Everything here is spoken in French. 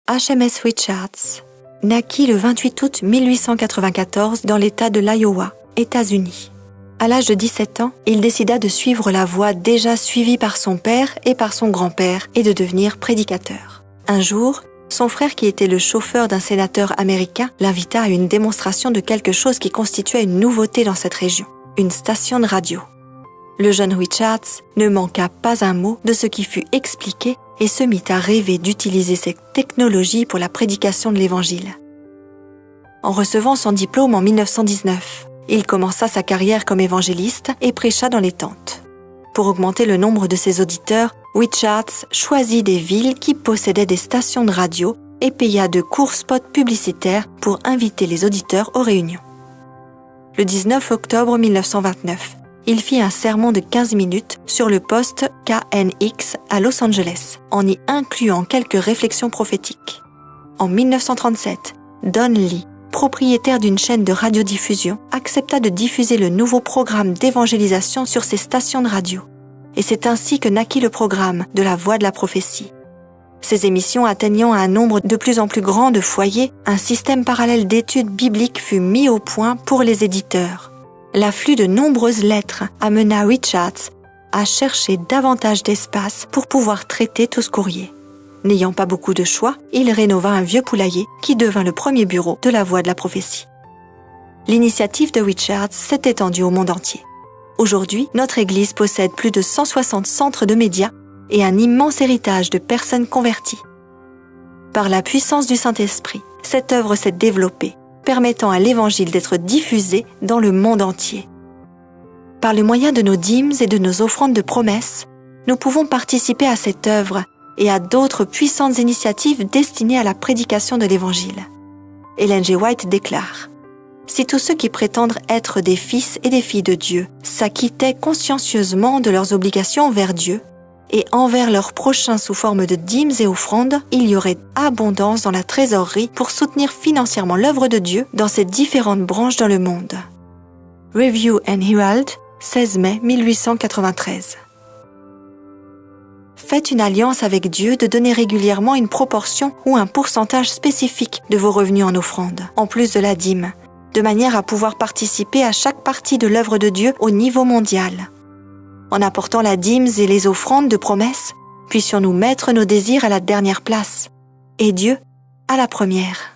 HMS Richards naquit le 28 août 1894 dans l'État de l'Iowa, États-Unis. À l'âge de 17 ans, il décida de suivre la voie déjà suivie par son père et par son grand-père et de devenir prédicateur. Un jour, son frère, qui était le chauffeur d'un sénateur américain, l'invita à une démonstration de quelque chose qui constituait une nouveauté dans cette région, une station de radio. Le jeune Richards ne manqua pas un mot de ce qui fut expliqué et se mit à rêver d'utiliser cette technologie pour la prédication de l'Évangile. En recevant son diplôme en 1919, il commença sa carrière comme évangéliste et prêcha dans les tentes. Pour augmenter le nombre de ses auditeurs, Richards choisit des villes qui possédaient des stations de radio et paya de courts spots publicitaires pour inviter les auditeurs aux réunions. Le 19 octobre 1929, il fit un sermon de 15 minutes sur le poste KNX à Los Angeles, en y incluant quelques réflexions prophétiques. En 1937, Don Lee, propriétaire d'une chaîne de radiodiffusion, accepta de diffuser le nouveau programme d'évangélisation sur ses stations de radio. Et c'est ainsi que naquit le programme de la Voix de la prophétie. Ces émissions atteignant un nombre de plus en plus grand de foyers, un système parallèle d'études bibliques fut mis au point pour les éditeurs. L'afflux de nombreuses lettres amena Richards à chercher davantage d'espace pour pouvoir traiter tout ce courrier. N'ayant pas beaucoup de choix, il rénova un vieux poulailler qui devint le premier bureau de la Voix de la prophétie. L'initiative de Richards s'est étendue au monde entier. Aujourd'hui, notre Église possède plus de 160 centres de médias et un immense héritage de personnes converties. Par la puissance du Saint-Esprit, cette œuvre s'est développée, permettant à l'Évangile d'être diffusé dans le monde entier. Par le moyen de nos dîmes et de nos offrandes de promesses, nous pouvons participer à cette œuvre et à d'autres puissantes initiatives destinées à la prédication de l'Évangile. Ellen G. White déclare « Si tous ceux qui prétendent être des fils et des filles de Dieu s'acquittaient consciencieusement de leurs obligations envers Dieu et envers leurs prochains sous forme de dîmes et offrandes, il y aurait abondance dans la trésorerie pour soutenir financièrement l'œuvre de Dieu dans ses différentes branches dans le monde. » Review and Herald, 16 mai 1893. Faites une alliance avec Dieu de donner régulièrement une proportion ou un pourcentage spécifique de vos revenus en offrande, en plus de la dîme, de manière à pouvoir participer à chaque partie de l'œuvre de Dieu au niveau mondial. En apportant la dîme et les offrandes de promesses, puissions-nous mettre nos désirs à la dernière place, et Dieu à la première.